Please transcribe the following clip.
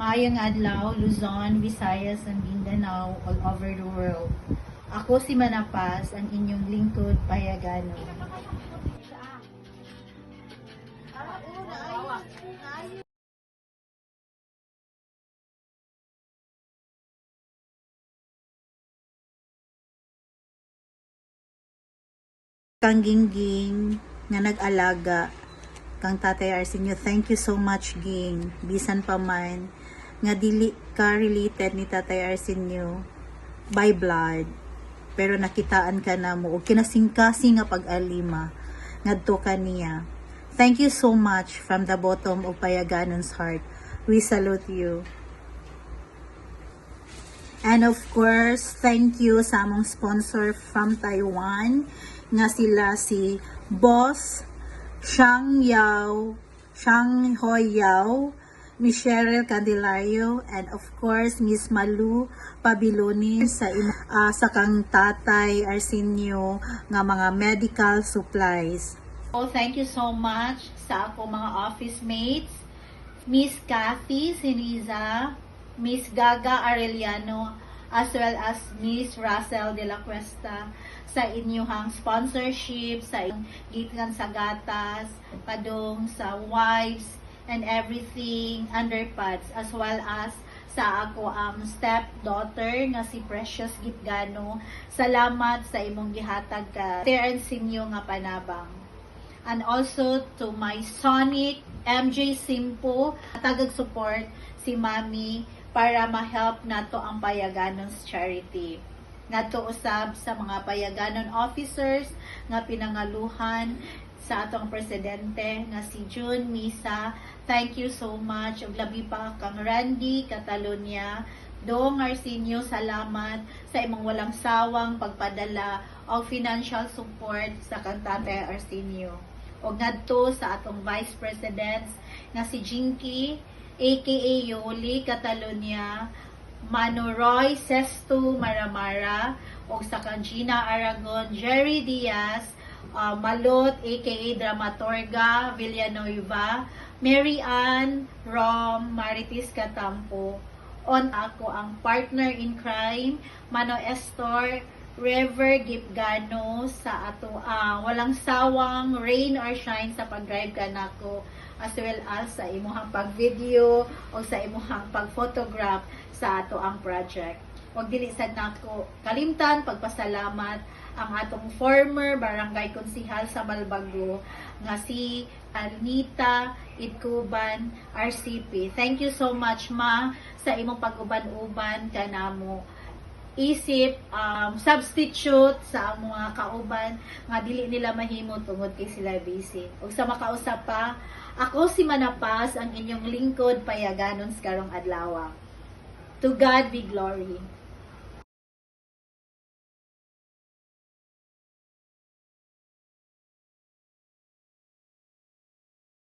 Maayong adlaw, Luzon, Visayas, and Mindanao, all over the world. Ako si Manapas, ang inyong lingkod, Payagano. Kang Gingging nga nag-alaga kang Tatay Arsenio, thank you so much, Ging. Bisan pa man nga dili ka related ni Tatay Arsenio by blood, pero nakitaan ka na mo og kinasingkasing nga pag-alima ngadto kaniya. Thank you so much from the bottom of Payaganon's heart. We salute you. And of course, thank you sa among sponsor from Taiwan nga sila si Boss Shang Hoi Yao, Miss Cheryl Candelario, and of course Miss Malu Pabiloni sa kang Tatay Arsenio nga mga medical supplies. Oh, thank you so much sa ako mga office mates, Miss Kathy Siniza, Miss Gaga Arellano, as well as Miss Russell de la Cuesta sa inyong sponsorship, sa gikan sa gatas, padong sa wives, and everything, underpads, as well as sa ako stepdaughter nga si Precious Gitgano. Salamat sa imong gihatag ka Terensinyo nga panabang. And also to my Sonic MJ Simpo, tagag support si Mami para ma-help nato ang Payaganon's charity. Nato usab sa mga Payaganon officers nga pinangaluhan sa atong presidente nga si June Misa. Thank you so much. Ug labi pa kang Randy Catalonia, Dong Arsenio, salamat sa imong walang sawang pagpadala og financial support sa kang Tatay Arsenio. Og ngadto sa atong Vice Presidents nga si Jinky aka Yoli Catalonia, Mano Roy Sesto Maramara, o sa kang Gina Aragon, Jerry Diaz, Malot aka Dramatorga Villanueva, Mary Ann Rom Maritis Catampo, on ako ang partner in crime, Mano Estor River Gipgano, sa ato walang sawang rain or shine sa pag-drive kanako, as well as sa imuhang pag-video o sa imuhang pag-photograph sa ato ang project. Huwag dili sad nako kalimtan pagpasalamat ang atong former barangay konsihal sa Malbago nga si Anita Itkuban RCP. Thank you so much, ma, sa imong pag-uban-uban kanamo. Isip substitute sa mga kauban nga dili nila mahimo tungod kay sila busy. Ug sa makausap pa, ako si Manapas, ang inyong lingkod Payaganon karong adlaw. To God be glory.